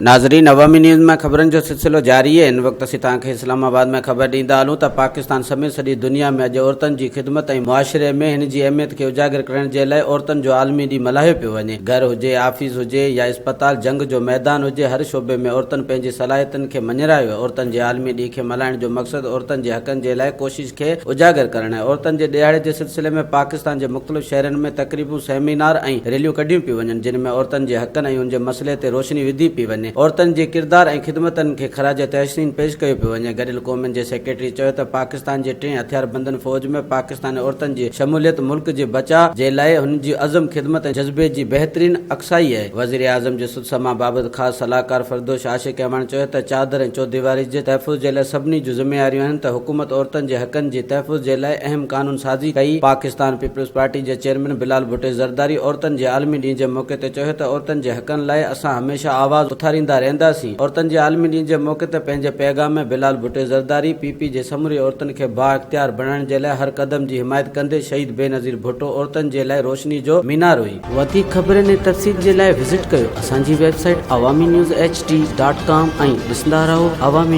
नाज़रीन, अवामी न्यूज़ में खबरन जो सिलसिलो जारी है। इन वक्त असीं तव्हांखे इस्लामाबाद में खबर ॾींदा हलूं त पाकिस्तान समेत सॼी दुनिया में अॼु औरतुनि जी ख़िदमत ऐं मुआशरे में हिन जी अहमियत खे उजागर करण जे लाइ औरतुनि जो आलमी ॾींहुं मल्हायो पियो वञे। घर हुजे, ऑफिस हुजे या अस्पताल, जंग जो मैदान हुजे, हर शोबे में औरतुनि पंहिंजी सलाहियतुनि खे मञरायो। औरतुनि जे आलमी ॾींहुं खे मल्हाइण जो मक़सदु औरतुनि जे हक़नि जे लाइ कोशिश खे उजागर करणु आहे। औरतुनि जे ॾियारे जे सिलसिले में पाकिस्तान जे मुख़्तलिफ़ शहरनि में तक़रीबूं, सेमिनार ऐं रैलियूं कढियूं पियूं वञनि, जिन में औरतुनि जे हक़नि ऐं उन जे मसइले ते रोशनी विधी पई वञे। औरतुनि जे किरदार ऐं ख़िदमतनि खे ख़राज तहसीन पेश कयो पियो वञे। गॾियल क़ौमुनि जे सेक्रेटरी चयो त पाकिस्तान जे 3 हथियारबंदनि फ़ौज में पाकिस्तानी औरतुनि जी शमूलियत मुल्क जे बचाव जे लाइ हुन जी अज़म, ख़िदमत ऐं जज़्बे जी बहितरीन अक्साई आहे। वज़ीर आज़म जे सुदसमा बाबति ख़ासि सलाहकार फरदोश आशिक़ अहमद चयो त चादर ऐं चौदीवारी जे तहफ़ुज़ जे लाइ सभिनी जूं ज़िम्मेवारियूं आहिनि त हुकूमत औरतुनि जे हक़नि जे तहफ़ुज़ जे लाइ अहम क़ानून साज़ी कई। पाकिस्तान पीपल्स पार्टी जे चेयरमैन बिलाल भुट्टो ज़रदारी औरतुनि जे आलमी ॾींहं जे मौक़े ते चयो त औरतुनि जे हक़नि लाइ असां हमेशह आवाज़ उथारींदा रहंदासीं। औरतुनि जे आलमी ॾींहं जे मौक़े ते पंहिंजे पैगाम में बिलाल भुट्टो ज़रदारी पीपी जे समूरी औरतुनि खे बाइख्तियार बणाइण जे लाइ हर क़दम जी हिमायत कंदे शहीद बेनज़ीर भुट्टो औरतुनि जे लाइ रोशनी जो मीनार हुई। वधीक ख़बरनि ऐं तफ़सील जे लाइ विज़िट कयो असांजी वेबसाइट awamiNewsHD.com ऐं ॾिसंदा रहो अवामी।